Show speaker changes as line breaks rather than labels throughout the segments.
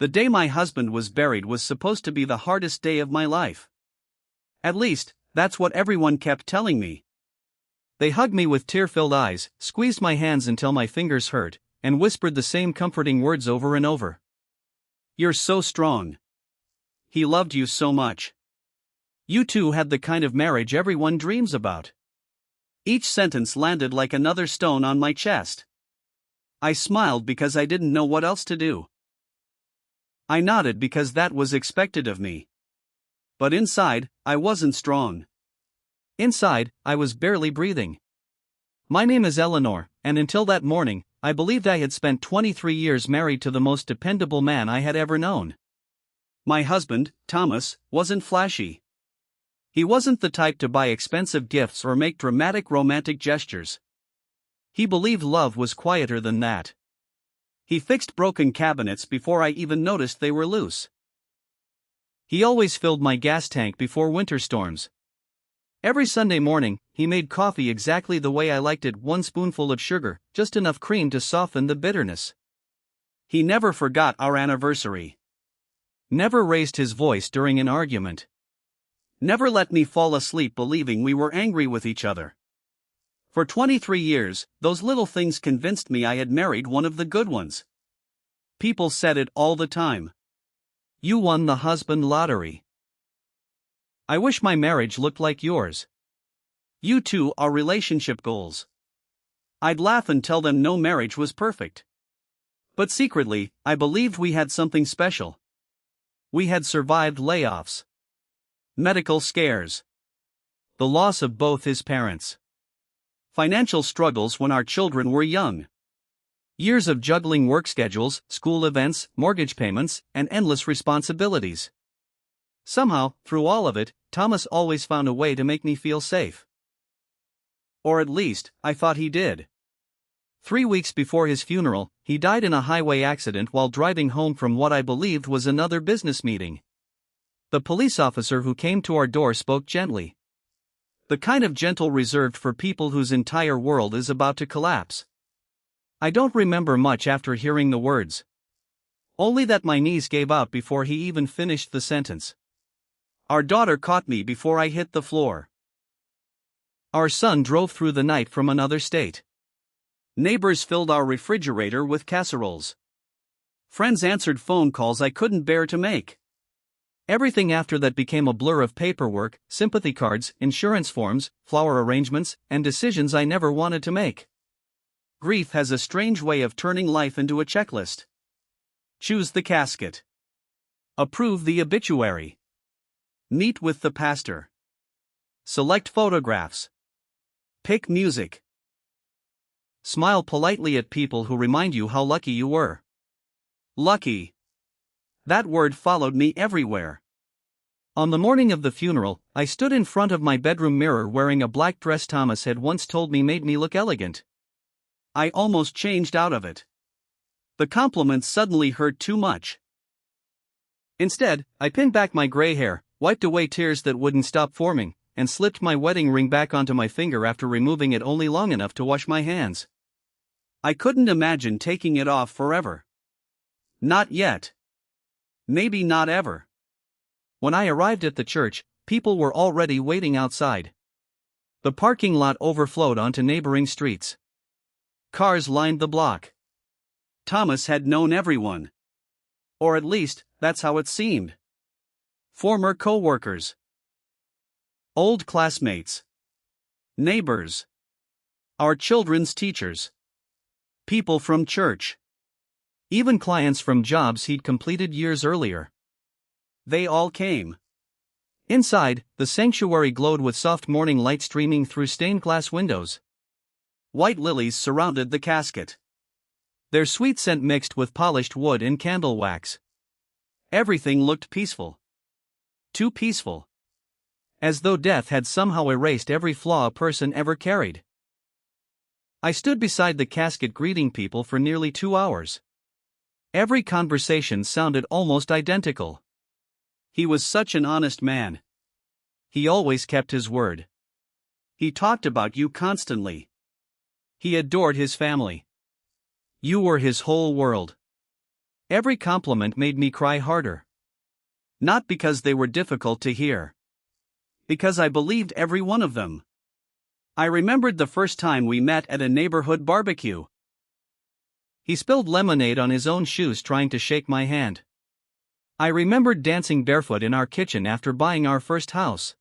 The day my husband was buried was supposed to be the hardest day of my life. At least, that's what everyone kept telling me. They hugged me with tear-filled eyes, squeezed my hands until my fingers hurt, and whispered the same comforting words over and over. "You're so strong. He loved you so much. You two had the kind of marriage everyone dreams about." Each sentence landed like another stone on my chest. I smiled because I didn't know what else to do. I nodded because that was expected of me. But inside, I wasn't strong. Inside, I was barely breathing. My name is Eleanor, and until that morning, I believed I had spent 23 years married to the most dependable man I had ever known. My husband, Thomas, wasn't flashy. He wasn't the type to buy expensive gifts or make dramatic romantic gestures. He believed love was quieter than that. He fixed broken cabinets before I even noticed they were loose. He always filled my gas tank before winter storms. Every Sunday morning, he made coffee exactly the way I liked it: 1 spoonful of sugar, just enough cream to soften the bitterness. He never forgot our anniversary. Never raised his voice during an argument. Never let me fall asleep believing we were angry with each other. For 23 years, those little things convinced me I had married one of the good ones. People said it all the time. "You won the husband lottery." I wish my marriage looked like yours. You two are relationship goals. I'd laugh and tell them no marriage was perfect. But secretly, I believed we had something special. We had survived layoffs, medical scares, the loss of both his parents, financial struggles when our children were young, years of juggling work schedules, school events, mortgage payments, and endless responsibilities. Somehow, through all of it, Thomas always found a way to make me feel safe. Or at least, I thought he did. 3 weeks before his funeral, he died in a highway accident while driving home from what I believed was another business meeting. The police officer who came to our door spoke gently. The kind of gentle reserved for people whose entire world is about to collapse. I don't remember much after hearing the words. Only that my knees gave out before he even finished the sentence. Our daughter caught me before I hit the floor. Our son drove through the night from another state. Neighbors filled our refrigerator with casseroles. Friends answered phone calls I couldn't bear to make. Everything after that became a blur of paperwork, sympathy cards, insurance forms, flower arrangements, and decisions I never wanted to make. Grief has a strange way of turning life into a checklist. Choose the casket. Approve the obituary. Meet with the pastor. Select photographs. Pick music. Smile politely at people who remind you how lucky you were. Lucky. That word followed me everywhere. On the morning of the funeral, I stood in front of my bedroom mirror wearing a black dress Thomas had once told me made me look elegant. I almost changed out of it. The compliments suddenly hurt too much. Instead, I pinned back my gray hair, wiped away tears that wouldn't stop forming, and slipped my wedding ring back onto my finger after removing it only long enough to wash my hands. I couldn't imagine taking it off forever. Not yet. Maybe not ever. When I arrived at the church, people were already waiting outside. The parking lot overflowed onto neighboring streets. Cars lined the block. Thomas had known everyone. Or at least, that's how it seemed. Former co-workers. Old classmates. Neighbors. Our children's teachers. People from church. Even clients from jobs he'd completed years earlier. They all came. Inside, the sanctuary glowed with soft morning light streaming through stained glass windows. White lilies surrounded the casket. Their sweet scent mixed with polished wood and candle wax. Everything looked peaceful. Too peaceful. As though death had somehow erased every flaw a person ever carried. I stood beside the casket greeting people for nearly 2 hours. Every conversation sounded almost identical. He was such an honest man. He always kept his word. He talked about you constantly. He adored his family. You were his whole world. Every compliment made me cry harder. Not because they were difficult to hear. Because I believed every one of them. I remembered the first time we met at a neighborhood barbecue. He spilled lemonade on his own shoes trying to shake my hand. I remembered dancing barefoot in our kitchen after buying our first house.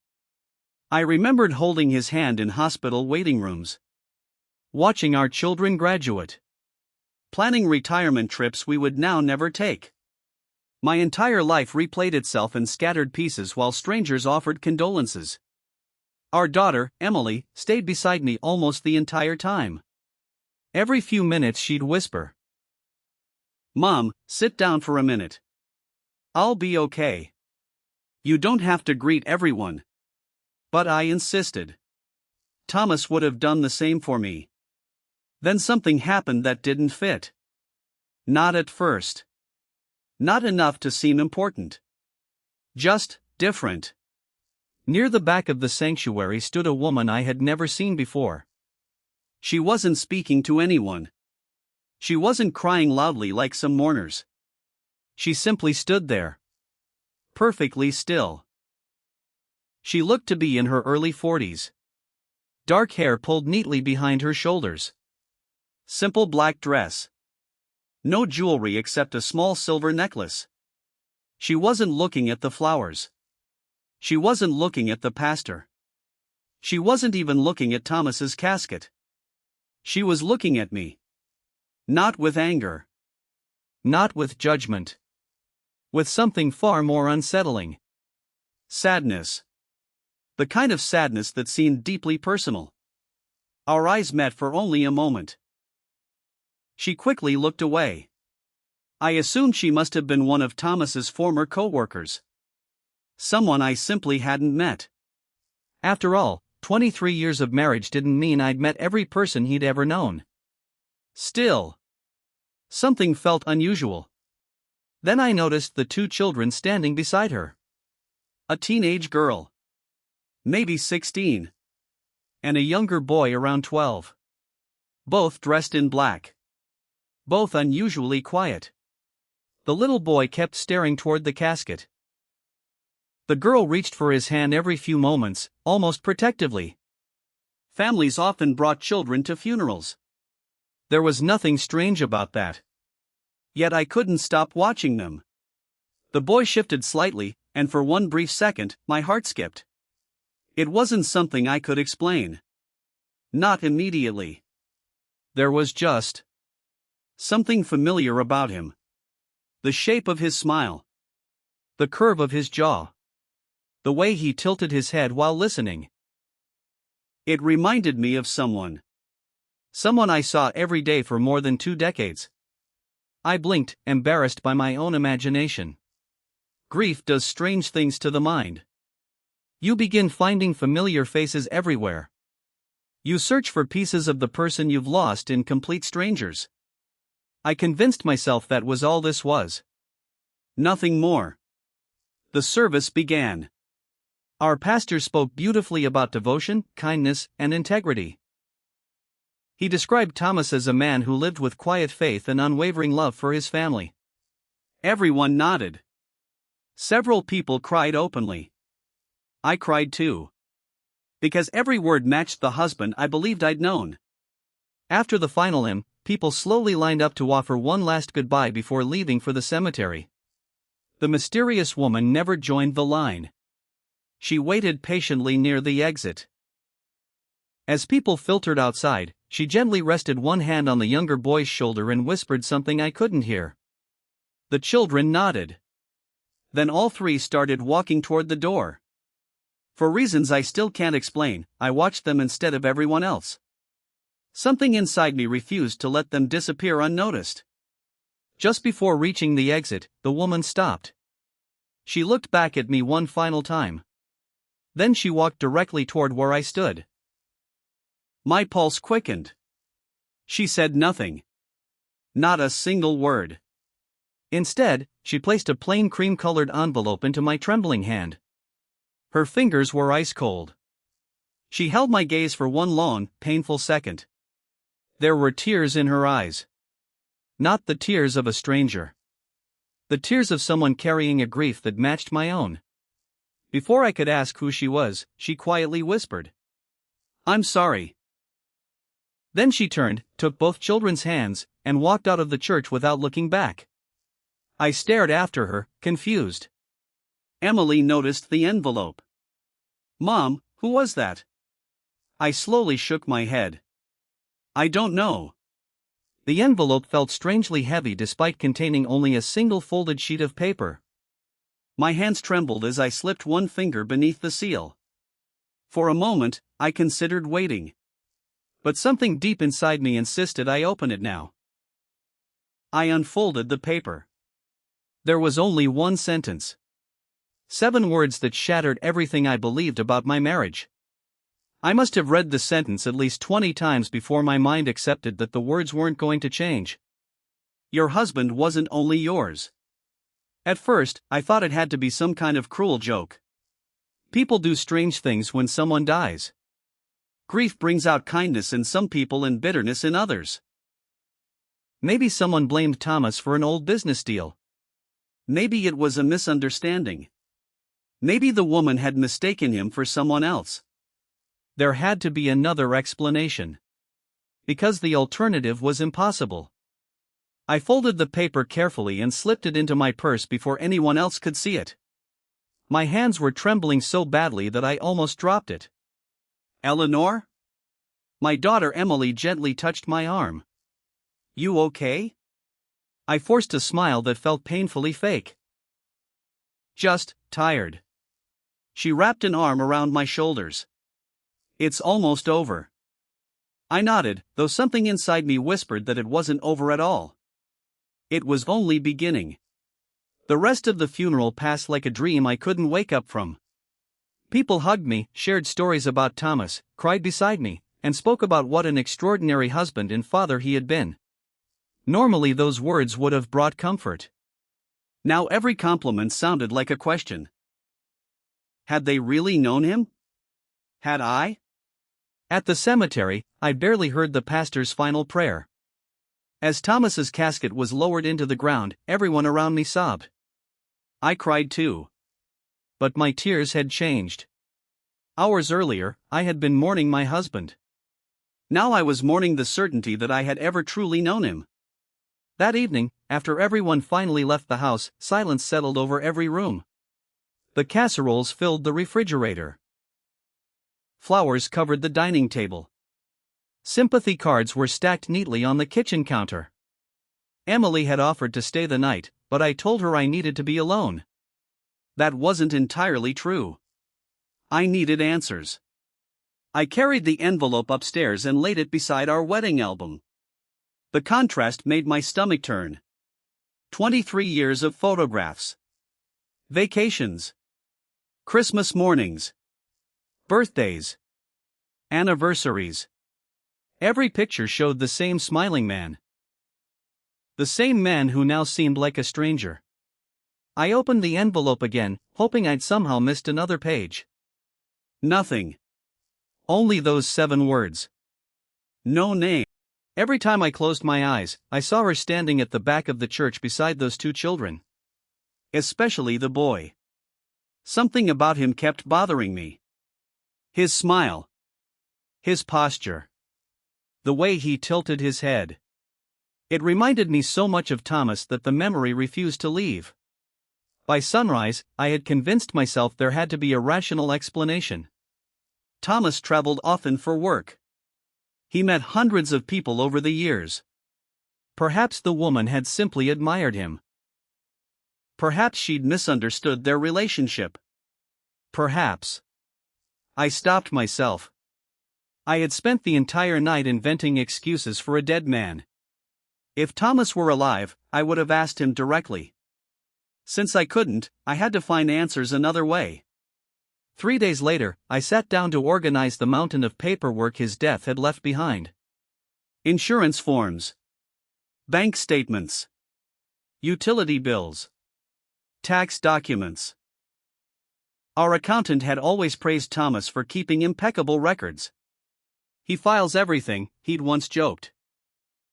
I remembered holding his hand in hospital waiting rooms. Watching our children graduate. Planning retirement trips we would now never take. My entire life replayed itself in scattered pieces while strangers offered condolences. Our daughter, Emily, stayed beside me almost the entire time. Every few minutes she'd whisper, "Mom, sit down for a minute. I'll be okay. You don't have to greet everyone." But I insisted. Thomas would have done the same for me. Then something happened that didn't fit. Not at first. Not enough to seem important. Just different. Near the back of the sanctuary stood a woman I had never seen before. She wasn't speaking to anyone. She wasn't crying loudly like some mourners. She simply stood there. Perfectly still. She looked to be in her early 40s. Dark hair pulled neatly behind her shoulders. Simple black dress. No jewelry except a small silver necklace. She wasn't looking at the flowers. She wasn't looking at the pastor. She wasn't even looking at Thomas's casket. She was looking at me. Not with anger. Not with judgment. With something far more unsettling. Sadness. The kind of sadness that seemed deeply personal. Our eyes met for only a moment. She quickly looked away. I assumed she must have been one of Thomas's former co-workers. Someone I simply hadn't met. After all, 23 years of marriage didn't mean I'd met every person he'd ever known. Still, something felt unusual. Then I noticed the two children standing beside her. A teenage girl. Maybe 16. And a younger boy around 12. Both dressed in black. Both unusually quiet. The little boy kept staring toward the casket. The girl reached for his hand every few moments, almost protectively. Families often brought children to funerals. There was nothing strange about that. Yet I couldn't stop watching them. The boy shifted slightly, and for one brief second, my heart skipped. It wasn't something I could explain. Not immediately. There was just something familiar about him. The shape of his smile. The curve of his jaw. The way he tilted his head while listening. It reminded me of someone. Someone I saw every day for more than 2 decades. I blinked, embarrassed by my own imagination. Grief does strange things to the mind. You begin finding familiar faces everywhere. You search for pieces of the person you've lost in complete strangers. I convinced myself that was all this was. Nothing more. The service began. Our pastor spoke beautifully about devotion, kindness, and integrity. He described Thomas as a man who lived with quiet faith and unwavering love for his family. Everyone nodded. Several people cried openly. I cried too. Because every word matched the husband I believed I'd known. After the final hymn, people slowly lined up to offer one last goodbye before leaving for the cemetery. The mysterious woman never joined the line. She waited patiently near the exit. As people filtered outside, she gently rested one hand on the younger boy's shoulder and whispered something I couldn't hear. The children nodded. Then all three started walking toward the door. For reasons I still can't explain, I watched them instead of everyone else. Something inside me refused to let them disappear unnoticed. Just before reaching the exit, the woman stopped. She looked back at me one final time. Then she walked directly toward where I stood. My pulse quickened. She said nothing. Not a single word. Instead, she placed a plain cream-colored envelope into my trembling hand. Her fingers were ice cold. She held my gaze for one long, painful second. There were tears in her eyes. Not the tears of a stranger. the tears of someone carrying a grief that matched my own. Before I could ask who she was, she quietly whispered, "I'm sorry." Then she turned, took both children's hands, and walked out of the church without looking back. I stared after her, confused. Emily noticed the envelope. "Mom, who was that?" I slowly shook my head. "I don't know." The envelope felt strangely heavy despite containing only a single folded sheet of paper. My hands trembled as I slipped one finger beneath the seal. For a moment, I considered waiting. But something deep inside me insisted I open it now. I unfolded the paper. There was only one sentence. 7 words that shattered everything I believed about my marriage. I must have read the sentence at least 20 times before my mind accepted that the words weren't going to change. Your husband wasn't only yours. At first, I thought it had to be some kind of cruel joke. People do strange things when someone dies. Grief brings out kindness in some people and bitterness in others. Maybe someone blamed Thomas for an old business deal. Maybe it was a misunderstanding. Maybe the woman had mistaken him for someone else. There had to be another explanation. Because the alternative was impossible. I folded the paper carefully and slipped it into my purse before anyone else could see it. My hands were trembling so badly that I almost dropped it. "Eleanor?" My daughter Emily gently touched my arm. "You okay?" I forced a smile that felt painfully fake. "Just tired." She wrapped an arm around my shoulders. "It's almost over." I nodded, though something inside me whispered that it wasn't over at all. It was only beginning. The rest of the funeral passed like a dream I couldn't wake up from. People hugged me, shared stories about Thomas, cried beside me, and spoke about what an extraordinary husband and father he had been. Normally those words would have brought comfort. Now every compliment sounded like a question. Had they really known him? Had I? At the cemetery, I barely heard the pastor's final prayer. As Thomas's casket was lowered into the ground, everyone around me sobbed. I cried too. But my tears had changed. Hours earlier, I had been mourning my husband. Now I was mourning the certainty that I had ever truly known him. That evening, after everyone finally left the house, silence settled over every room. The casseroles filled the refrigerator. Flowers covered the dining table. Sympathy cards were stacked neatly on the kitchen counter. Emily had offered to stay the night, but I told her I needed to be alone. That wasn't entirely true. I needed answers. I carried the envelope upstairs and laid it beside our wedding album. The contrast made my stomach turn. 23 years of photographs. Vacations. Christmas mornings. Birthdays. Anniversaries. Every picture showed the same smiling man. The same man who now seemed like a stranger. I opened the envelope again, hoping I'd somehow missed another page. Nothing. Only those 7 words. No name. Every time I closed my eyes, I saw her standing at the back of the church beside those 2 children. Especially the boy. Something about him kept bothering me. His smile. His posture. The way he tilted his head. It reminded me so much of Thomas that the memory refused to leave. By sunrise, I had convinced myself there had to be a rational explanation. Thomas traveled often for work. He met hundreds of people over the years. Perhaps the woman had simply admired him. Perhaps she'd misunderstood their relationship. Perhaps. I stopped myself. I had spent the entire night inventing excuses for a dead man. If Thomas were alive, I would have asked him directly. Since I couldn't, I had to find answers another way. 3 days later, I sat down to organize the mountain of paperwork his death had left behind. Insurance forms. Bank statements. Utility bills. Tax documents. Our accountant had always praised Thomas for keeping impeccable records. He files everything, he'd once joked.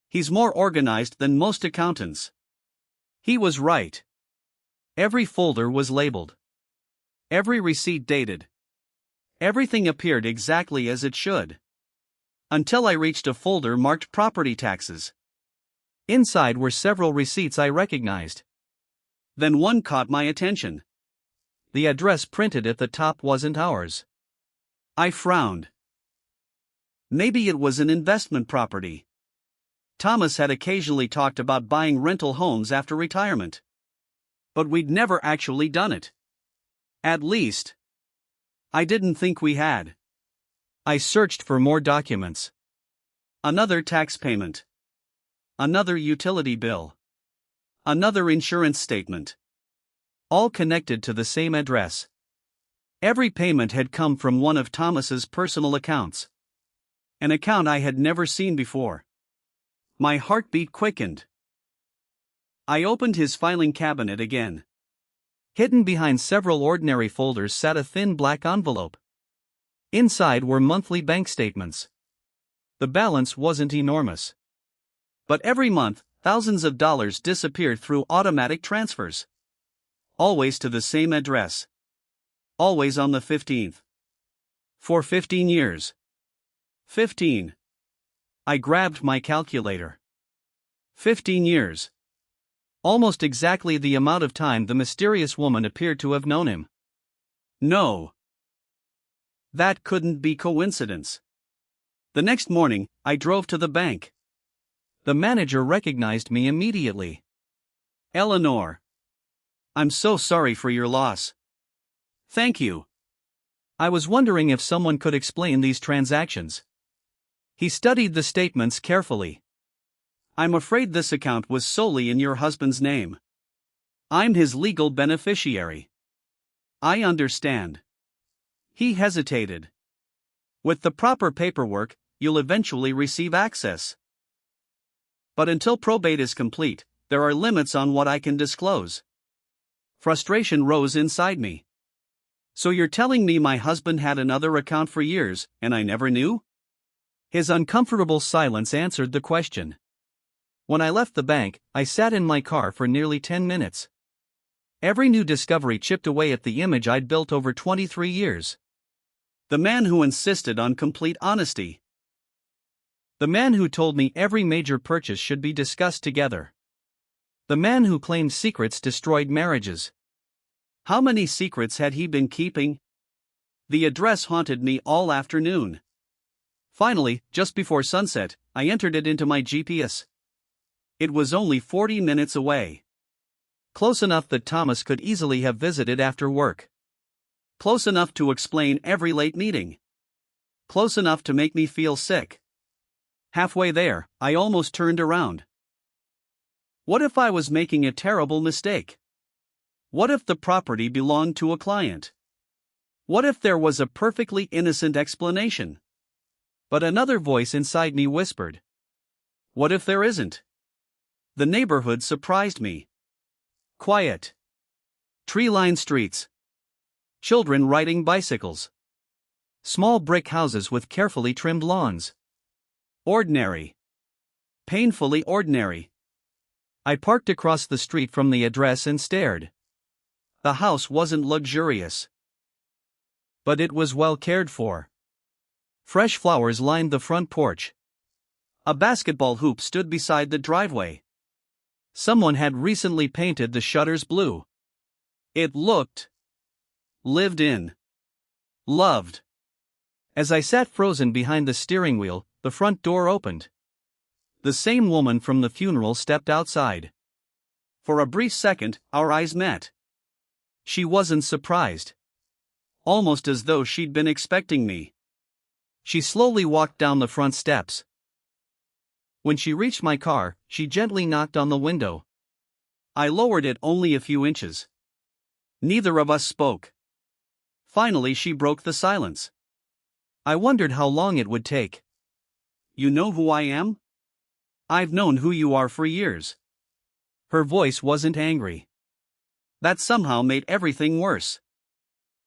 He's more organized than most accountants. He was right. Every folder was labeled. Every receipt dated. Everything appeared exactly as it should. Until I reached a folder marked property taxes. Inside were several receipts I recognized. Then one caught my attention. The address printed at the top wasn't ours. I frowned. Maybe it was an investment property. Thomas had occasionally talked about buying rental homes after retirement. But we'd never actually done it. At least, I didn't think we had. I searched for more documents. Another tax payment. Another utility bill. Another insurance statement. All connected to the same address. Every payment had come from one of Thomas's personal accounts. An account I had never seen before. My heartbeat quickened. I opened his filing cabinet again. Hidden behind several ordinary folders sat a thin black envelope. Inside were monthly bank statements. The balance wasn't enormous. But every month, thousands of dollars disappeared through automatic transfers. Always to the same address. Always on the 15th. For 15 years. 15. I grabbed my calculator. 15 years. Almost exactly the amount of time the mysterious woman appeared to have known him. No. That couldn't be coincidence. The next morning, I drove to the bank. The manager recognized me immediately. Eleanor. I'm so sorry for your loss. Thank you. I was wondering if someone could explain these transactions. He studied the statements carefully. I'm afraid this account was solely in your husband's name. I'm his legal beneficiary. I understand. He hesitated. With the proper paperwork, you'll eventually receive access. But until probate is complete, there are limits on what I can disclose. Frustration rose inside me. So you're telling me my husband had another account for years, and I never knew? His uncomfortable silence answered the question. When I left the bank, I sat in my car for nearly 10 minutes. Every new discovery chipped away at the image I'd built over 23 years. The man who insisted on complete honesty. The man who told me every major purchase should be discussed together. The man who claimed secrets destroyed marriages. How many secrets had he been keeping? The address haunted me all afternoon. Finally, just before sunset, I entered it into my GPS. It was only 40 minutes away. Close enough that Thomas could easily have visited after work. Close enough to explain every late meeting. Close enough to make me feel sick. Halfway there, I almost turned around. What if I was making a terrible mistake? What if the property belonged to a client? What if there was a perfectly innocent explanation? But another voice inside me whispered. What if there isn't? The neighborhood surprised me. Quiet. Tree-lined streets. Children riding bicycles. Small brick houses with carefully trimmed lawns. Ordinary. Painfully ordinary. I parked across the street from the address and stared. The house wasn't luxurious. But it was well cared for. Fresh flowers lined the front porch. A basketball hoop stood beside the driveway. Someone had recently painted the shutters blue. It looked lived in. Loved. As I sat frozen behind the steering wheel, the front door opened. The same woman from the funeral stepped outside. For a brief second, our eyes met. She wasn't surprised. Almost as though she'd been expecting me. She slowly walked down the front steps. When she reached my car, she gently knocked on the window. I lowered it only a few inches. Neither of us spoke. Finally, she broke the silence. I wondered how long it would take. You know who I am? I've known who you are for years. Her voice wasn't angry. That somehow made everything worse.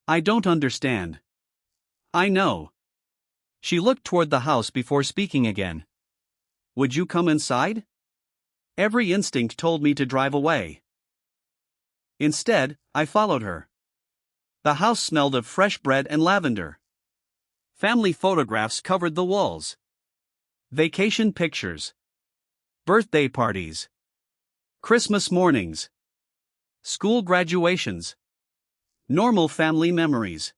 I don't understand. I know. She looked toward the house before speaking again. Would you come inside? Every instinct told me to drive away. Instead, I followed her. The house smelled of fresh bread and lavender. Family photographs covered the walls. Vacation pictures. Birthday parties. Christmas mornings. School graduations. Normal family memories.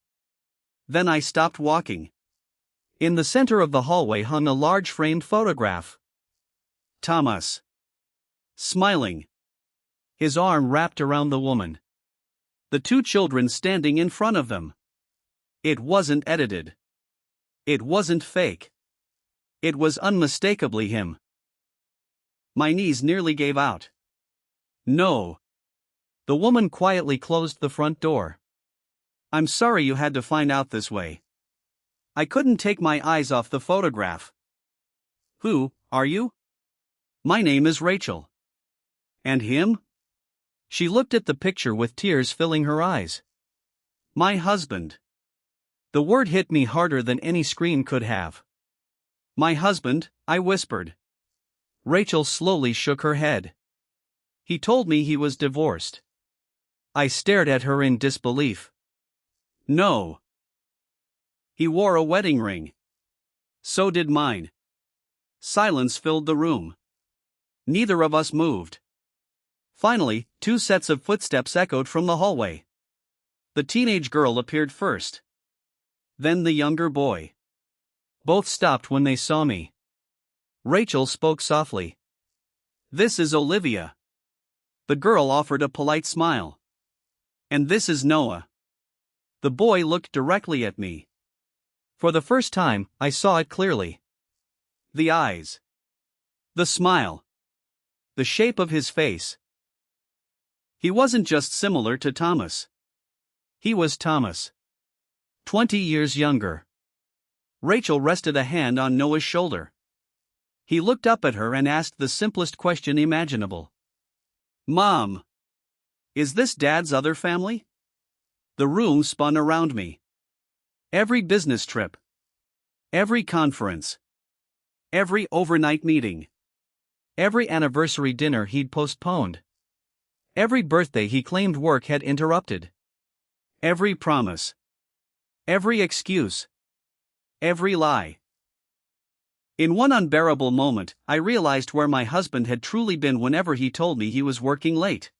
Then I stopped walking. In the center of the hallway hung a large framed photograph. Thomas. Smiling. His arm wrapped around the woman. The two children standing in front of them. It wasn't edited. It wasn't fake. It was unmistakably him. My knees nearly gave out. No. The woman quietly closed the front door. I'm sorry you had to find out this way. I couldn't take my eyes off the photograph. Who are you? My name is Rachel. And him? She looked at the picture with tears filling her eyes. My husband. The word hit me harder than any scream could have. My husband, I whispered. Rachel slowly shook her head. He told me he was divorced. I stared at her in disbelief. No. He wore a wedding ring. So did mine. Silence filled the room. Neither of us moved. Finally, two sets of footsteps echoed from the hallway. The teenage girl appeared first. Then the younger boy. Both stopped when they saw me. Rachel spoke softly. This is Olivia. The girl offered a polite smile. And this is Noah. The boy looked directly at me. For the first time, I saw it clearly. The eyes. The smile. The shape of his face. He wasn't just similar to Thomas. He was Thomas. 20 years younger. Rachel rested a hand on Noah's shoulder. He looked up at her and asked the simplest question imaginable. Mom. Is this Dad's other family? The room spun around me. Every business trip. Every conference. Every overnight meeting. Every anniversary dinner he'd postponed. Every birthday he claimed work had interrupted. Every promise. Every excuse. Every lie. In one unbearable moment, I realized where my husband had truly been whenever he told me he was working late.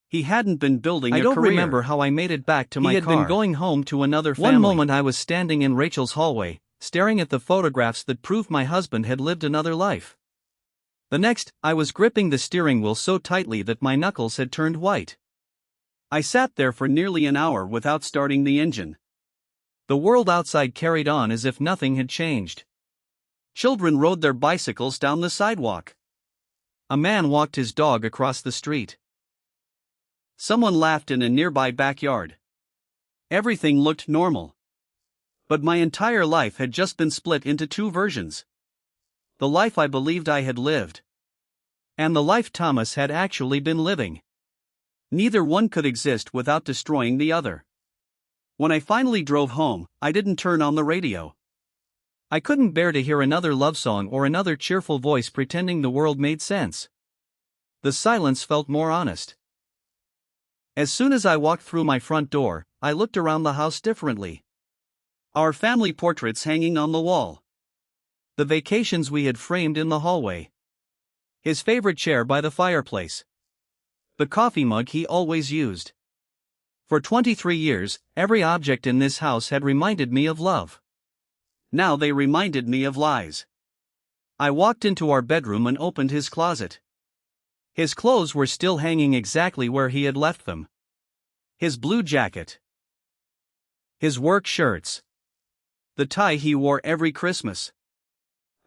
He hadn't been building a career. I don't remember how I made it back to my car. He had been going home to another family. One moment I was standing in Rachel's hallway, staring at the photographs that proved my husband had lived another life. The next, I was gripping the steering wheel so tightly that my knuckles had turned white. I sat there for nearly an hour without starting the engine. The world outside carried on as if nothing had changed. Children rode their bicycles down the sidewalk. A man walked his dog across the street. Someone laughed in a nearby backyard. Everything looked normal. But my entire life had just been split into two versions. The life I believed I had lived. And the life Thomas had actually been living. Neither one could exist without destroying the other. When I finally drove home, I didn't turn on the radio. I couldn't bear to hear another love song or another cheerful voice pretending the world made sense. The silence felt more honest. As soon as I walked through my front door, I looked around the house differently. Our family portraits hanging on the wall. The vacations we had framed in the hallway. His favorite chair by the fireplace. The coffee mug he always used. For 23 years, every object in this house had reminded me of love. Now they reminded me of lies. I walked into our bedroom and opened his closet. His clothes were still hanging exactly where he had left them. His blue jacket. His work shirts. The tie he wore every Christmas.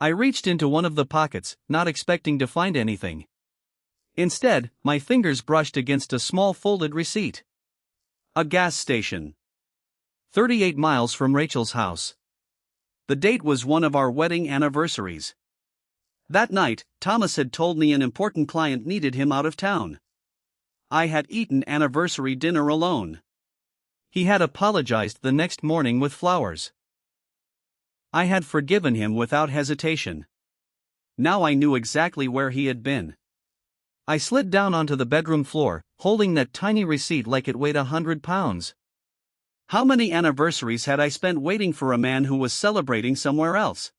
I reached into one of the pockets, not expecting to find anything. Instead, my fingers brushed against a small folded receipt. A gas station. 38 miles from Rachel's house. The date was one of our wedding anniversaries. That night, Thomas had told me an important client needed him out of town. I had eaten anniversary dinner alone. He had apologized the next morning with flowers. I had forgiven him without hesitation. Now I knew exactly where he had been. I slid down onto the bedroom floor, holding that tiny receipt like it weighed 100 pounds. How many anniversaries had I spent waiting for a man who was celebrating somewhere else?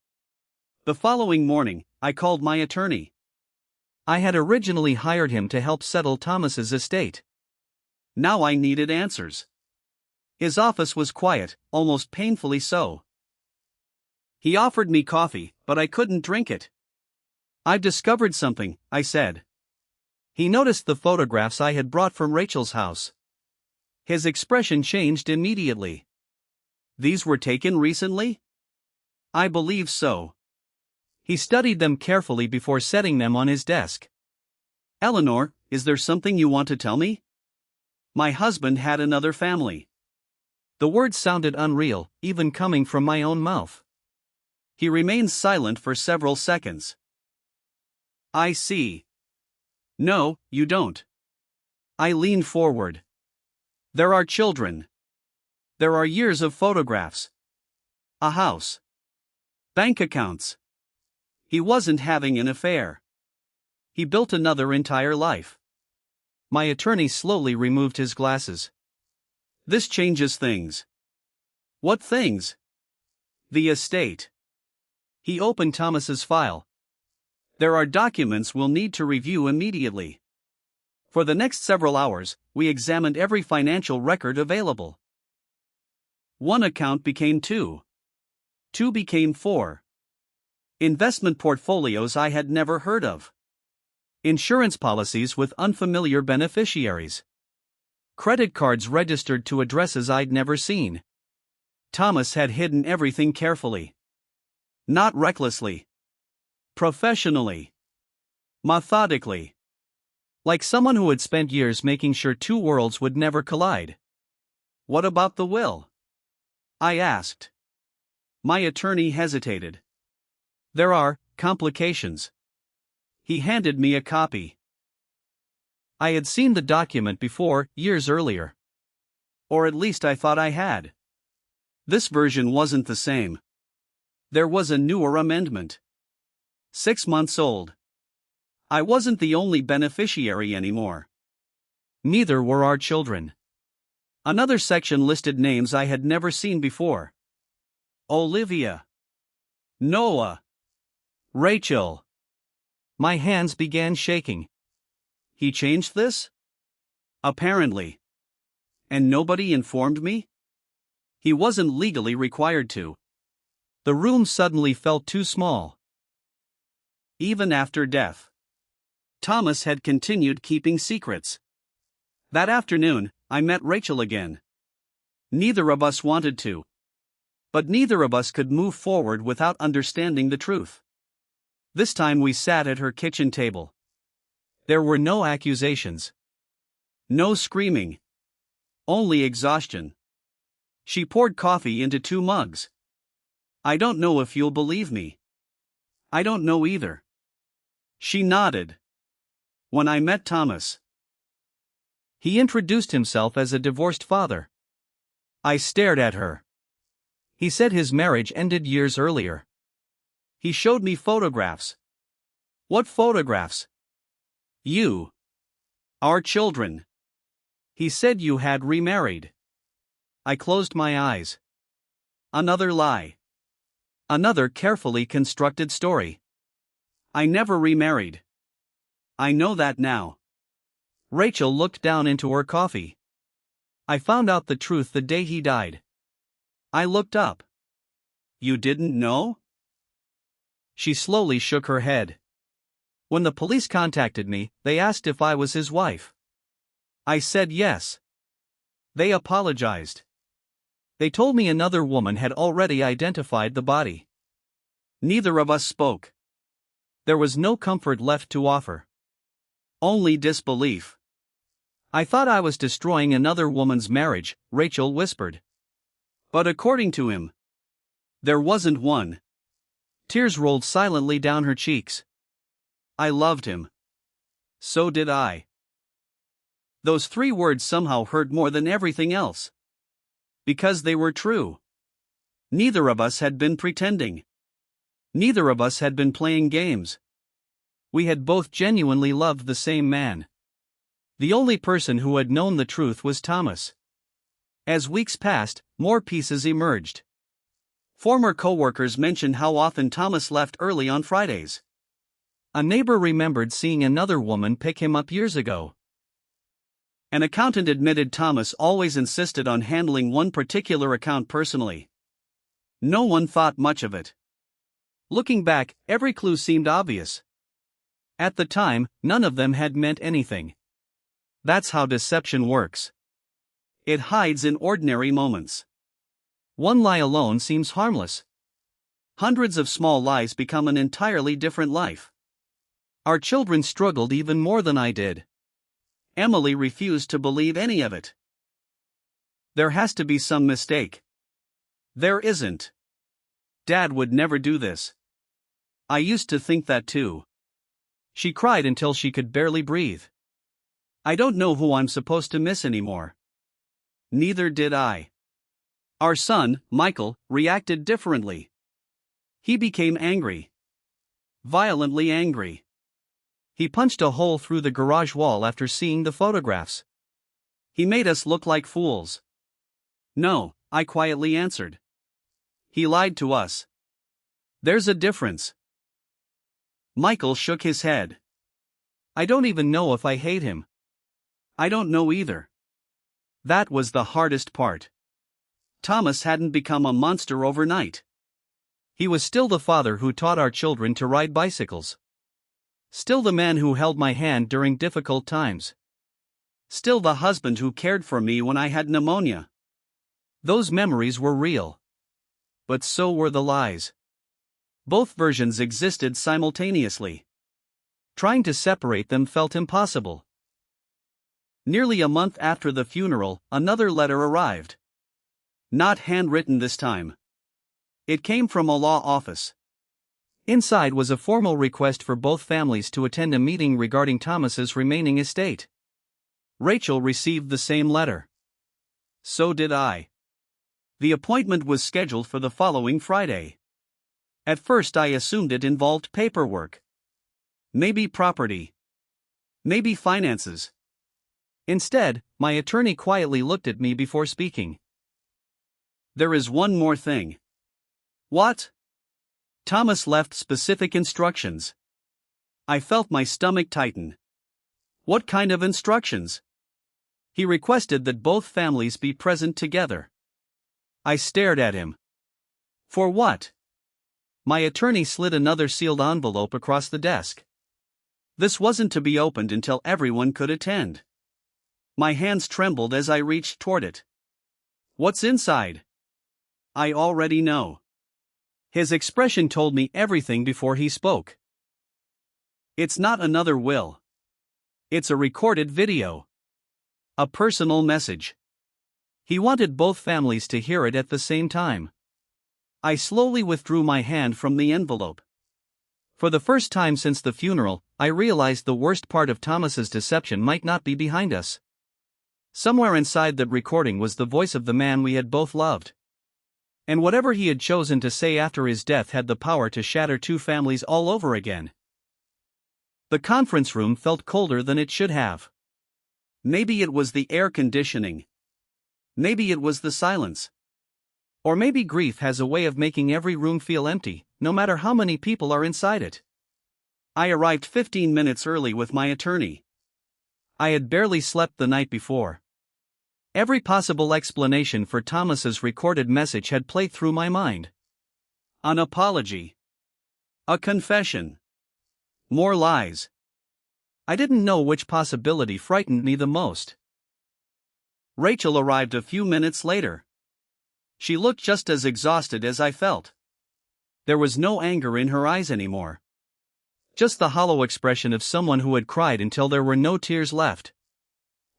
The following morning, I called my attorney. I had originally hired him to help settle Thomas's estate. Now I needed answers. His office was quiet, almost painfully so. He offered me coffee, but I couldn't drink it. "I've discovered something," I said. He noticed the photographs I had brought from Rachel's house. His expression changed immediately. "These were taken recently?" "I believe so." He studied them carefully before setting them on his desk. "Eleanor, is there something you want to tell me?" "My husband had another family." The words sounded unreal, even coming from my own mouth. He remained silent for several seconds. "I see." "No, you don't." I leaned forward. "There are children. There are years of photographs. A house. Bank accounts. He wasn't having an affair. He built another entire life." My attorney slowly removed his glasses. "This changes things." "What things?" "The estate." He opened Thomas's file. "There are documents we'll need to review immediately." For the next several hours, we examined every financial record available. One account became two. Two became four. Investment portfolios I had never heard of. Insurance policies with unfamiliar beneficiaries. Credit cards registered to addresses I'd never seen. Thomas had hidden everything carefully. Not recklessly. Professionally. Methodically. Like someone who had spent years making sure two worlds would never collide. "What about the will?" I asked. My attorney hesitated. "There are complications." He handed me a copy. I had seen the document before, years earlier. Or at least I thought I had. This version wasn't the same. There was a newer amendment. 6 months old. I wasn't the only beneficiary anymore. Neither were our children. Another section listed names I had never seen before. Olivia. Noah. Rachel. My hands began shaking. He changed this? Apparently. And nobody informed me? He wasn't legally required to. The room suddenly felt too small. Even after death, Thomas had continued keeping secrets. That afternoon, I met Rachel again. Neither of us wanted to. But neither of us could move forward without understanding the truth. This time we sat at her kitchen table. There were no accusations. No screaming. Only exhaustion. She poured coffee into 2 mugs. "I don't know if you'll believe me." "I don't know either." She nodded. "When I met Thomas, he introduced himself as a divorced father." I stared at her. "He said his marriage ended years earlier." "He showed me photographs." "What photographs?" "You. Our children. He said you had remarried." I closed my eyes. Another lie. Another carefully constructed story. I never remarried. I know that now. Rachel looked down into her coffee. "I found out the truth the day he died." I looked up. "You didn't know?" She slowly shook her head. "When the police contacted me, they asked if I was his wife. I said yes. They apologized. They told me another woman had already identified the body." Neither of us spoke. There was no comfort left to offer. Only disbelief. "I thought I was destroying another woman's marriage," Rachel whispered. "But according to him, there wasn't one." Tears rolled silently down her cheeks. "I loved him. So did I." Those 3 words somehow hurt more than everything else. Because they were true. Neither of us had been pretending. Neither of us had been playing games. We had both genuinely loved the same man. The only person who had known the truth was Thomas. As weeks passed, more pieces emerged. Former coworkers mentioned how often Thomas left early on Fridays. A neighbor remembered seeing another woman pick him up years ago. An accountant admitted Thomas always insisted on handling one particular account personally. No one thought much of it. Looking back, every clue seemed obvious. At the time, none of them had meant anything. That's how deception works. It hides in ordinary moments. One lie alone seems harmless. Hundreds of small lies become an entirely different life. Our children struggled even more than I did. Emily refused to believe any of it. There has to be some mistake. There isn't. Dad would never do this. I used to think that too. She cried until she could barely breathe. I don't know who I'm supposed to miss anymore. Neither did I. Our son, Michael, reacted differently. He became angry. Violently angry. He punched a hole through the garage wall after seeing the photographs. He made us look like fools. No, I quietly answered. He lied to us. There's a difference. Michael shook his head. I don't even know if I hate him. I don't know either. That was the hardest part. Thomas hadn't become a monster overnight. He was still the father who taught our children to ride bicycles. Still the man who held my hand during difficult times. Still the husband who cared for me when I had pneumonia. Those memories were real. But so were the lies. Both versions existed simultaneously. Trying to separate them felt impossible. Nearly a month after the funeral, another letter arrived. Not handwritten this time. It came from a law office. Inside was a formal request for both families to attend a meeting regarding Thomas's remaining estate. Rachel received the same letter. So did I. The appointment was scheduled for the following Friday. At first I assumed it involved paperwork. Maybe property. Maybe finances. Instead, my attorney quietly looked at me before speaking. There is one more thing. What? Thomas left specific instructions. I felt my stomach tighten. What kind of instructions? He requested that both families be present together. I stared at him. For what? My attorney slid another sealed envelope across the desk. This wasn't to be opened until everyone could attend. My hands trembled as I reached toward it. What's inside? I already know. His expression told me everything before he spoke. It's not another will. It's a recorded video. A personal message. He wanted both families to hear it at the same time. I slowly withdrew my hand from the envelope. For the first time since the funeral, I realized the worst part of Thomas's deception might not be behind us. Somewhere inside that recording was the voice of the man we had both loved. And whatever he had chosen to say after his death had the power to shatter two families all over again. The conference room felt colder than it should have. Maybe it was the air conditioning. Maybe it was the silence. Or maybe grief has a way of making every room feel empty, no matter how many people are inside it. I arrived 15 minutes early with my attorney. I had barely slept the night before. Every possible explanation for Thomas's recorded message had played through my mind. An apology. A confession. More lies. I didn't know which possibility frightened me the most. Rachel arrived a few minutes later. She looked just as exhausted as I felt. There was no anger in her eyes anymore. Just the hollow expression of someone who had cried until there were no tears left.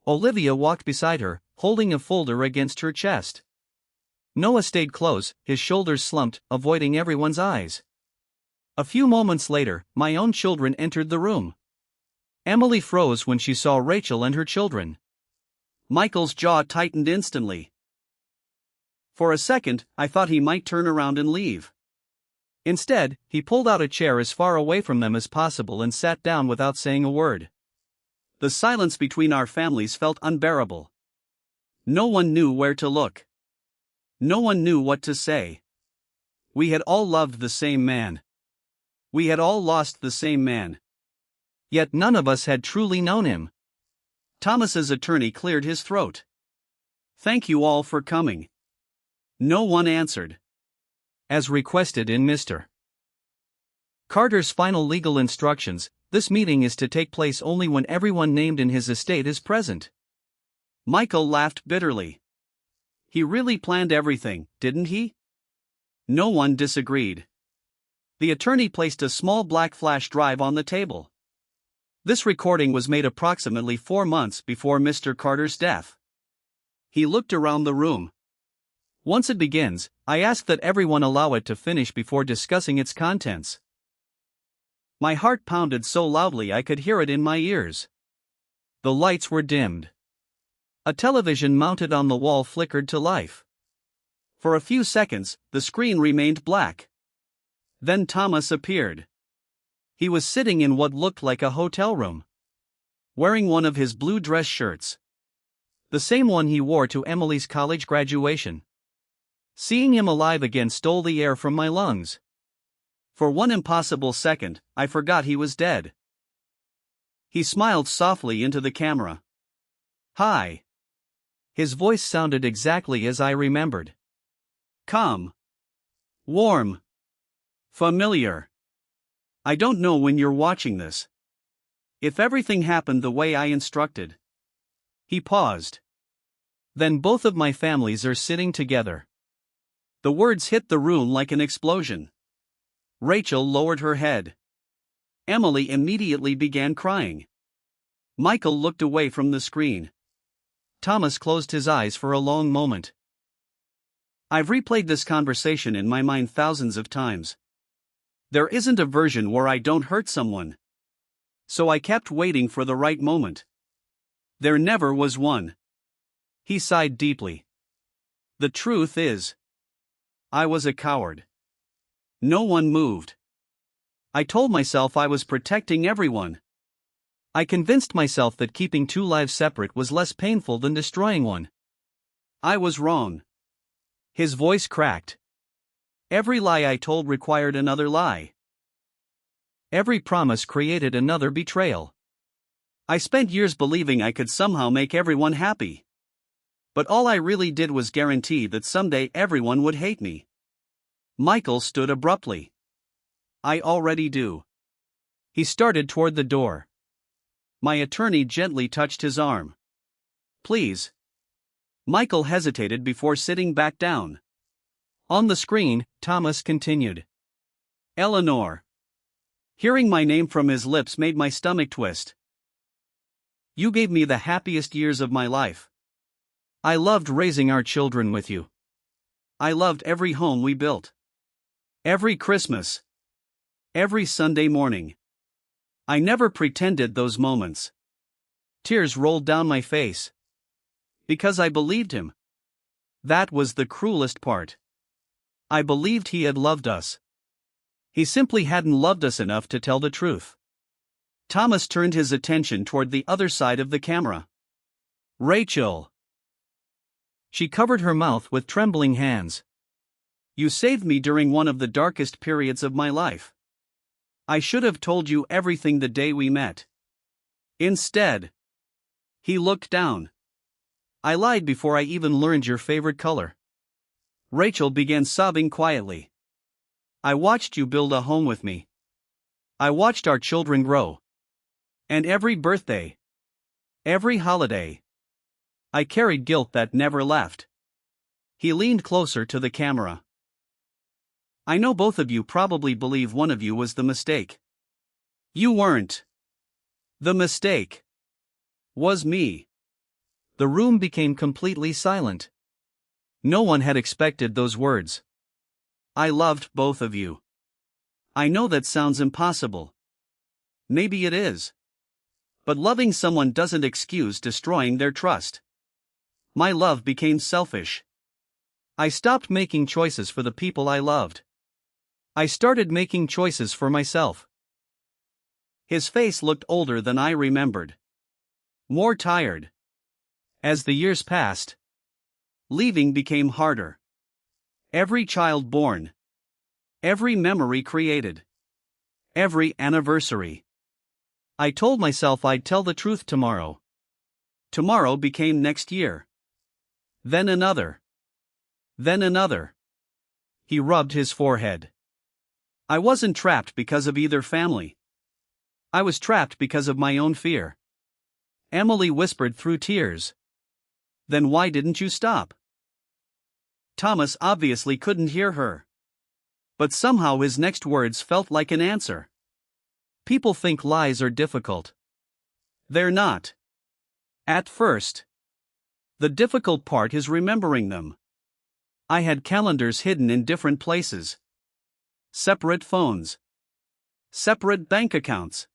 Olivia walked beside her, holding a folder against her chest. Noah stayed close, his shoulders slumped, avoiding everyone's eyes. A few moments later, my own children entered the room. Emily froze when she saw Rachel and her children. Michael's jaw tightened instantly. For a second, I thought he might turn around and leave. Instead, he pulled out a chair as far away from them as possible and sat down without saying a word. The silence between our families felt unbearable. No one knew where to look. No one knew what to say. We had all loved the same man. We had all lost the same man. Yet none of us had truly known him. Thomas's attorney cleared his throat. "Thank you all for coming." No one answered. As requested in Mr. Carter's final legal instructions, this meeting is to take place only when everyone named in his estate is present. Michael laughed bitterly. He really planned everything, didn't he? No one disagreed. The attorney placed a small black flash drive on the table. This recording was made approximately 4 months before Mr. Carter's death. He looked around the room. Once it begins, I ask that everyone allow it to finish before discussing its contents. My heart pounded so loudly I could hear it in my ears. The lights were dimmed. A television mounted on the wall flickered to life. For a few seconds, the screen remained black. Then Thomas appeared. He was sitting in what looked like a hotel room, wearing one of his blue dress shirts. The same one he wore to Emily's college graduation. Seeing him alive again stole the air from my lungs. For one impossible second, I forgot he was dead. He smiled softly into the camera. "Hi." His voice sounded exactly as I remembered. Calm. Warm. Familiar. I don't know when you're watching this. If everything happened the way I instructed. He paused. Then both of my families are sitting together. The words hit the room like an explosion. Rachel lowered her head. Emily immediately began crying. Michael looked away from the screen. Thomas closed his eyes for a long moment. I've replayed this conversation in my mind thousands of times. There isn't a version where I don't hurt someone. So I kept waiting for the right moment. There never was one. He sighed deeply. The truth is, I was a coward. No one moved. I told myself I was protecting everyone. I convinced myself that keeping 2 lives separate was less painful than destroying one. I was wrong. His voice cracked. Every lie I told required another lie. Every promise created another betrayal. I spent years believing I could somehow make everyone happy. But all I really did was guarantee that someday everyone would hate me. Michael stood abruptly. I already do. He started toward the door. My attorney gently touched his arm. Please. Michael hesitated before sitting back down. On the screen, Thomas continued. Eleanor. Hearing my name from his lips made my stomach twist. You gave me the happiest years of my life. I loved raising our children with you. I loved every home we built. Every Christmas. Every Sunday morning. I never pretended those moments. Tears rolled down my face. Because I believed him. That was the cruelest part. I believed he had loved us. He simply hadn't loved us enough to tell the truth. Thomas turned his attention toward the other side of the camera. Rachel. She covered her mouth with trembling hands. You saved me during one of the darkest periods of my life. I should have told you everything the day we met. Instead. He looked down. I lied before I even learned your favorite color. Rachel began sobbing quietly. I watched you build a home with me. I watched our children grow. And every birthday. Every holiday. I carried guilt that never left. He leaned closer to the camera. I know both of you probably believe one of you was the mistake. You weren't. The mistake was me. The room became completely silent. No one had expected those words. I loved both of you. I know that sounds impossible. Maybe it is. But loving someone doesn't excuse destroying their trust. My love became selfish. I stopped making choices for the people I loved. I started making choices for myself. His face looked older than I remembered. More tired. As the years passed, leaving became harder. Every child born. Every memory created. Every anniversary. I told myself I'd tell the truth tomorrow. Tomorrow became next year. Then another. Then another. He rubbed his forehead. I wasn't trapped because of either family. I was trapped because of my own fear. Emily whispered through tears. Then why didn't you stop? Thomas obviously couldn't hear her. But somehow his next words felt like an answer. People think lies are difficult. They're not. At first. The difficult part is remembering them. I had calendars hidden in different places. Separate phones. Separate bank accounts.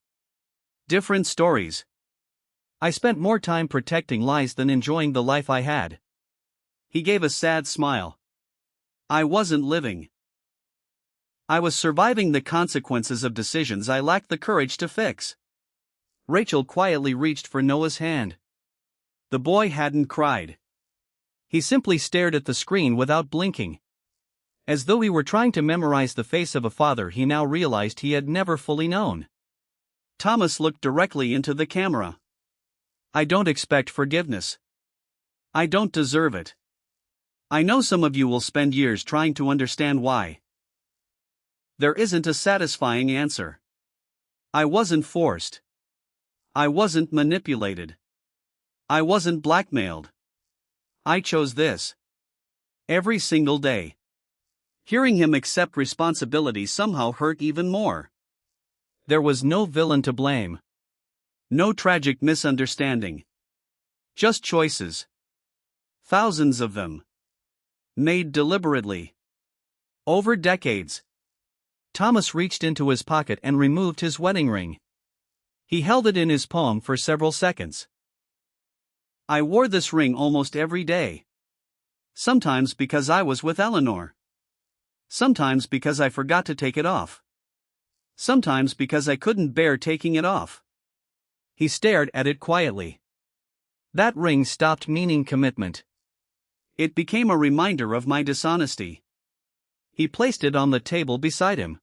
Different stories. I spent more time protecting lies than enjoying the life I had. He gave a sad smile. I wasn't living. I was surviving the consequences of decisions I lacked the courage to fix. Rachel quietly reached for Noah's hand. The boy hadn't cried. He simply stared at the screen without blinking. As though he were trying to memorize the face of a father he now realized he had never fully known. Thomas looked directly into the camera. I don't expect forgiveness. I don't deserve it. I know some of you will spend years trying to understand why. There isn't a satisfying answer. I wasn't forced. I wasn't manipulated. I wasn't blackmailed. I chose this. Every single day. Hearing him accept responsibility somehow hurt even more. There was no villain to blame. No tragic misunderstanding. Just choices. Thousands of them. Made deliberately. Over decades. Thomas reached into his pocket and removed his wedding ring. He held it in his palm for several seconds. I wore this ring almost every day. Sometimes because I was with Eleanor. Sometimes because I forgot to take it off. Sometimes because I couldn't bear taking it off. He stared at it quietly. That ring stopped meaning commitment. It became a reminder of my dishonesty. He placed it on the table beside him.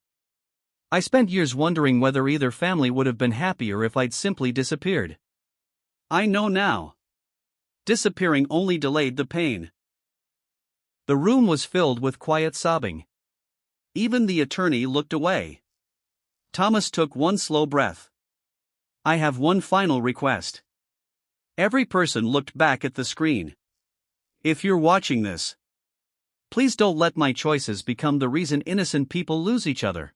I spent years wondering whether either family would have been happier if I'd simply disappeared. I know now. Disappearing only delayed the pain. The room was filled with quiet sobbing. Even the attorney looked away. Thomas took one slow breath. I have one final request. Every person looked back at the screen. If you're watching this, please don't let my choices become the reason innocent people lose each other.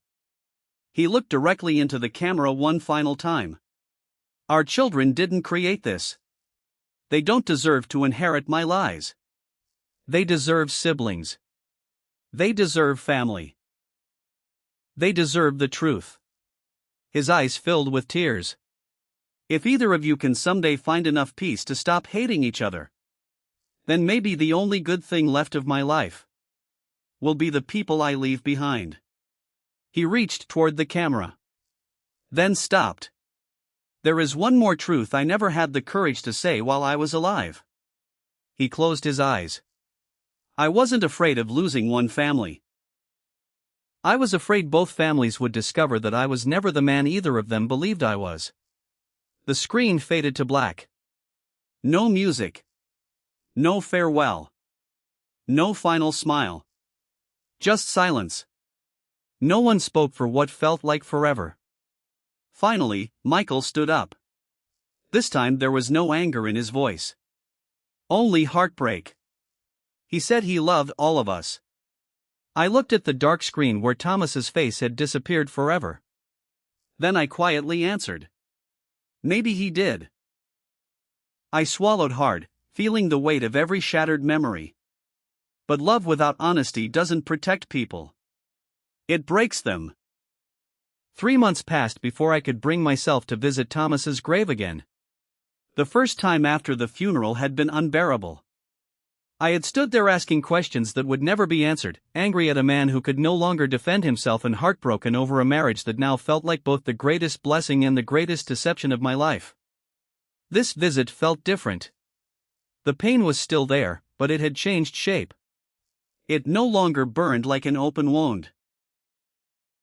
He looked directly into the camera one final time. Our children didn't create this. They don't deserve to inherit my lies. They deserve siblings. They deserve family. They deserve the truth. His eyes filled with tears. If either of you can someday find enough peace to stop hating each other, then maybe the only good thing left of my life will be the people I leave behind. He reached toward the camera. Then stopped. There is one more truth I never had the courage to say while I was alive. He closed his eyes. I wasn't afraid of losing one family. I was afraid both families would discover that I was never the man either of them believed I was. The screen faded to black. No music. No farewell. No final smile. Just silence. No one spoke for what felt like forever. Finally, Michael stood up. This time there was no anger in his voice. Only heartbreak. He said he loved all of us. I looked at the dark screen where Thomas's face had disappeared forever. Then I quietly answered. Maybe he did. I swallowed hard, feeling the weight of every shattered memory. But love without honesty doesn't protect people. It breaks them. 3 months passed before I could bring myself to visit Thomas's grave again. The first time after the funeral had been unbearable. I had stood there asking questions that would never be answered, angry at a man who could no longer defend himself and heartbroken over a marriage that now felt like both the greatest blessing and the greatest deception of my life. This visit felt different. The pain was still there, but it had changed shape. It no longer burned like an open wound.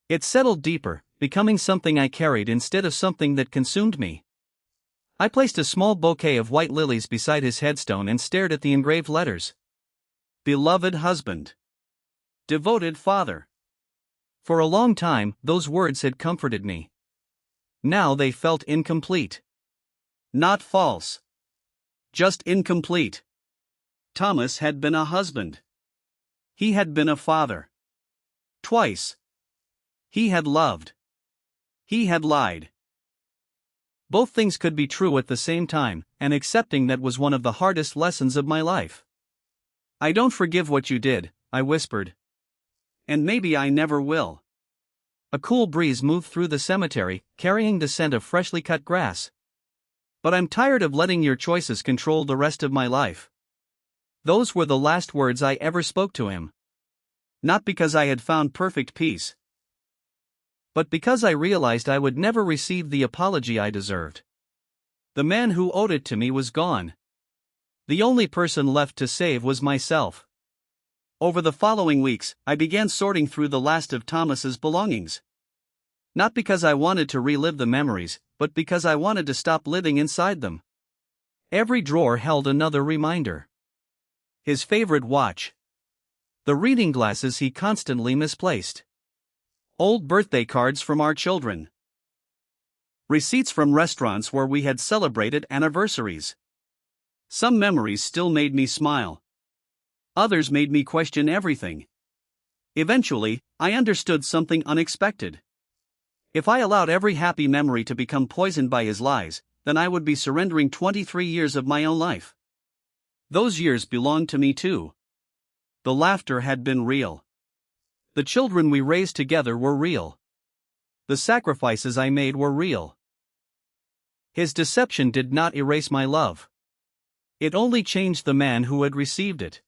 It settled deeper, becoming something I carried instead of something that consumed me. I placed a small bouquet of white lilies beside his headstone and stared at the engraved letters. Beloved husband. Devoted father. For a long time, those words had comforted me. Now they felt incomplete. Not false. Just incomplete. Thomas had been a husband. He had been a father. Twice. He had loved. He had lied. Both things could be true at the same time, and accepting that was one of the hardest lessons of my life. I don't forgive what you did, I whispered. And maybe I never will. A cool breeze moved through the cemetery, carrying the scent of freshly cut grass. But I'm tired of letting your choices control the rest of my life. Those were the last words I ever spoke to him. Not because I had found perfect peace, but because I realized I would never receive the apology I deserved. The man who owed it to me was gone. The only person left to save was myself. Over the following weeks, I began sorting through the last of Thomas's belongings. Not because I wanted to relive the memories, but because I wanted to stop living inside them. Every drawer held another reminder. His favorite watch. The reading glasses he constantly misplaced. Old birthday cards from our children. Receipts from restaurants where we had celebrated anniversaries. Some memories still made me smile. Others made me question everything. Eventually, I understood something unexpected. If I allowed every happy memory to become poisoned by his lies, then I would be surrendering 23 years of my own life. Those years belonged to me too. The laughter had been real. The children we raised together were real. The sacrifices I made were real. His deception did not erase my love. It only changed the man who had received it.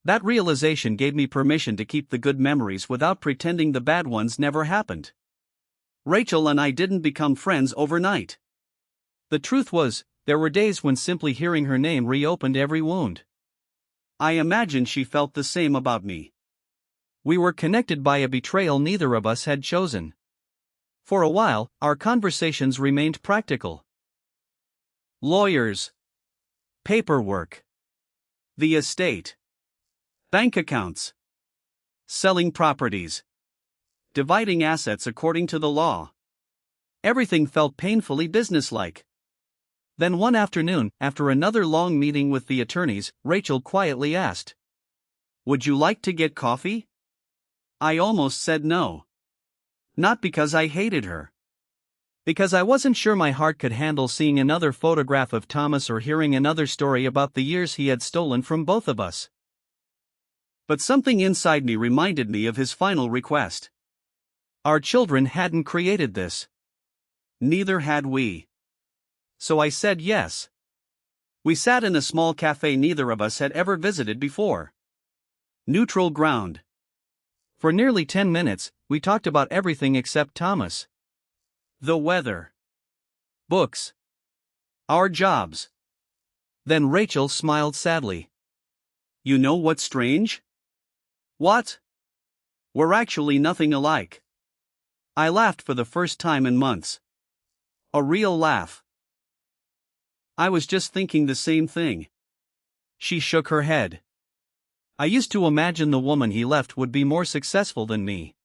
That realization gave me permission to keep the good memories without pretending the bad ones never happened. Rachel and I didn't become friends overnight. The truth was, there were days when simply hearing her name reopened every wound. I imagine she felt the same about me. We were connected by a betrayal neither of us had chosen. For a while, our conversations remained practical. Lawyers. Paperwork. The estate. Bank accounts. Selling properties. Dividing assets according to the law. Everything felt painfully businesslike. Then one afternoon, after another long meeting with the attorneys, Rachel quietly asked, "Would you like to get coffee?" I almost said no. Not because I hated her. Because I wasn't sure my heart could handle seeing another photograph of Thomas or hearing another story about the years he had stolen from both of us. But something inside me reminded me of his final request. Our children hadn't created this. Neither had we. So I said yes. We sat in a small cafe neither of us had ever visited before. Neutral ground. For nearly 10 minutes, we talked about everything except Thomas. The weather. Books. Our jobs. Then Rachel smiled sadly. You know what's strange? What? We're actually nothing alike. I laughed for the first time in months. A real laugh. I was just thinking the same thing. She shook her head. I used to imagine the woman he left would be more successful than me.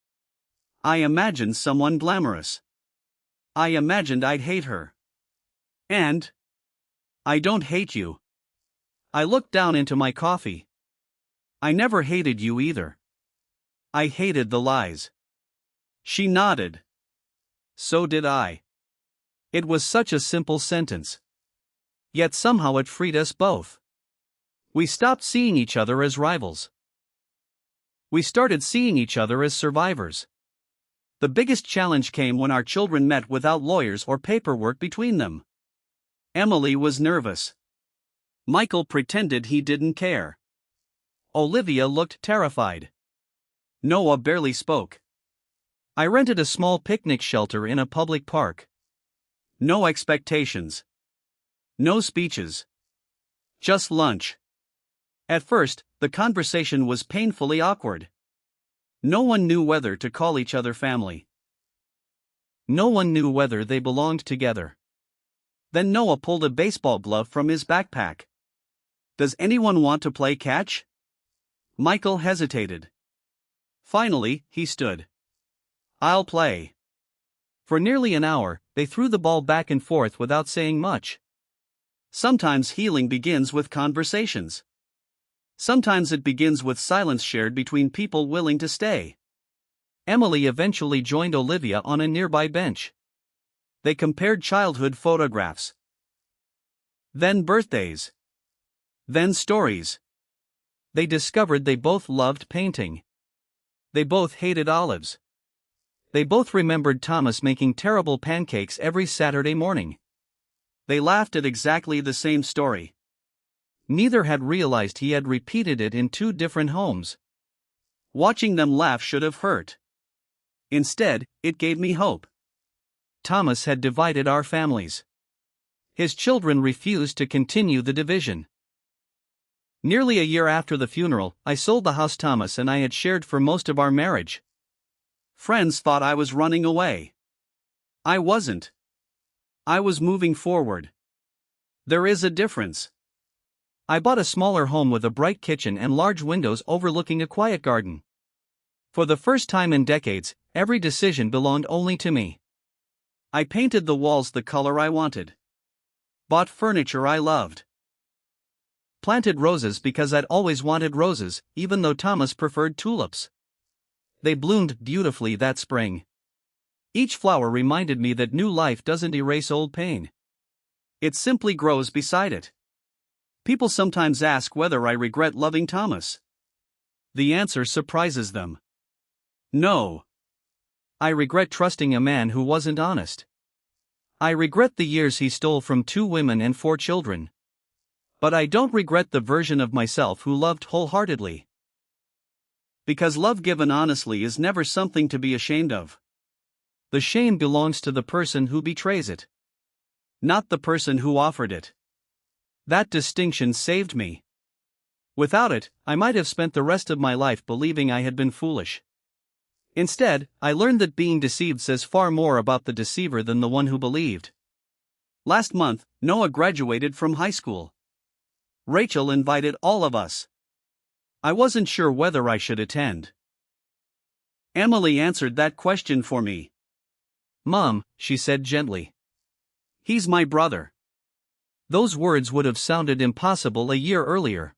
I imagined someone glamorous. I imagined I'd hate her. And I don't hate you. I looked down into my coffee. I never hated you either. I hated the lies. She nodded. So did I. It was such a simple sentence. Yet somehow it freed us both. We stopped seeing each other as rivals. We started seeing each other as survivors. The biggest challenge came when our children met without lawyers or paperwork between them. Emily was nervous. Michael pretended he didn't care. Olivia looked terrified. Noah barely spoke. I rented a small picnic shelter in a public park. No expectations. No speeches. Just lunch. At first, the conversation was painfully awkward. No one knew whether to call each other family. No one knew whether they belonged together. Then Noah pulled a baseball glove from his backpack. Does anyone want to play catch? Michael hesitated. Finally, he stood. I'll play. For nearly an hour, they threw the ball back and forth without saying much. Sometimes healing begins with conversations. Sometimes it begins with silence shared between people willing to stay. Emily eventually joined Olivia on a nearby bench. They compared childhood photographs. Then birthdays. Then stories. They discovered they both loved painting. They both hated olives. They both remembered Thomas making terrible pancakes every Saturday morning. They laughed at exactly the same story. Neither had realized he had repeated it in two different homes. Watching them laugh should have hurt. Instead, it gave me hope. Thomas had divided our families. His children refused to continue the division. Nearly a year after the funeral, I sold the house Thomas and I had shared for most of our marriage. Friends thought I was running away. I wasn't. I was moving forward. There is a difference. I bought a smaller home with a bright kitchen and large windows overlooking a quiet garden. For the first time in decades, every decision belonged only to me. I painted the walls the color I wanted. Bought furniture I loved. Planted roses because I'd always wanted roses, even though Thomas preferred tulips. They bloomed beautifully that spring. Each flower reminded me that new life doesn't erase old pain. It simply grows beside it. People sometimes ask whether I regret loving Thomas. The answer surprises them. No. I regret trusting a man who wasn't honest. I regret the years he stole from 2 women and 4 children. But I don't regret the version of myself who loved wholeheartedly. Because love given honestly is never something to be ashamed of. The shame belongs to the person who betrays it, not the person who offered it. That distinction saved me. Without it, I might have spent the rest of my life believing I had been foolish. Instead, I learned that being deceived says far more about the deceiver than the one who believed. Last month, Noah graduated from high school. Rachel invited all of us. I wasn't sure whether I should attend. Emily answered that question for me. Mom, she said gently. He's my brother. Those words would have sounded impossible a year earlier.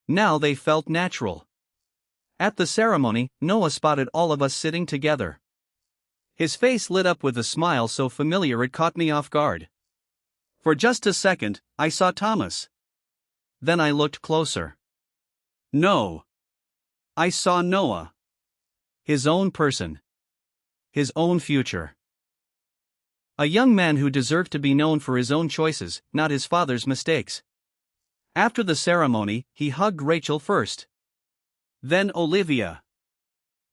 Now they felt natural. At the ceremony, Noah spotted all of us sitting together. His face lit up with a smile so familiar it caught me off guard. For just a second, I saw Thomas. Then I looked closer. No. I saw Noah. His own person. His own future. A young man who deserved to be known for his own choices, not his father's mistakes. After the ceremony, he hugged Rachel first. Then Olivia.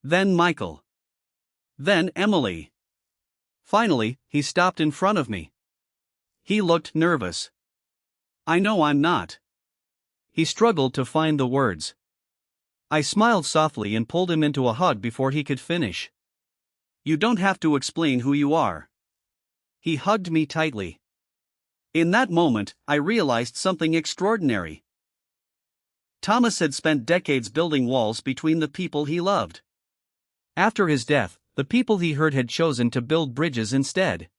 Then Michael. Then Emily. Finally, he stopped in front of me. He looked nervous. I know I'm not. He struggled to find the words. I smiled softly and pulled him into a hug before he could finish. You don't have to explain who you are. He hugged me tightly. In that moment, I realized something extraordinary. Thomas had spent decades building walls between the people he loved. After his death, the people he hurt had chosen to build bridges instead.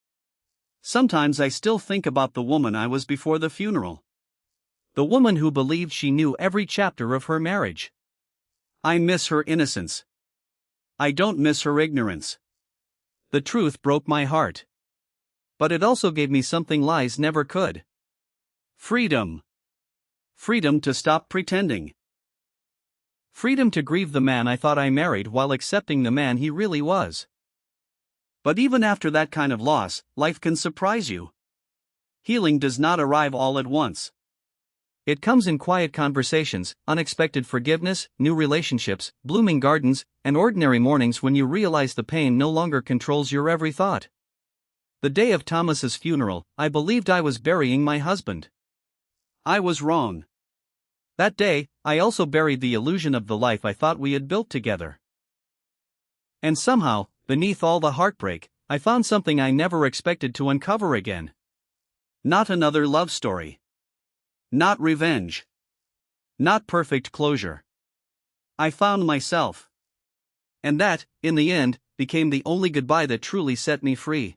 Sometimes I still think about the woman I was before the funeral. The woman who believed she knew every chapter of her marriage. I miss her innocence. I don't miss her ignorance. The truth broke my heart. But it also gave me something lies never could. Freedom. Freedom to stop pretending. Freedom to grieve the man I thought I married while accepting the man he really was. But even after that kind of loss, life can surprise you. Healing does not arrive all at once. It comes in quiet conversations, unexpected forgiveness, new relationships, blooming gardens, and ordinary mornings when you realize the pain no longer controls your every thought. The day of Thomas's funeral, I believed I was burying my husband. I was wrong. That day, I also buried the illusion of the life I thought we had built together. And somehow, beneath all the heartbreak, I found something I never expected to uncover again. Not another love story. Not revenge. Not perfect closure. I found myself. And that, in the end, became the only goodbye that truly set me free.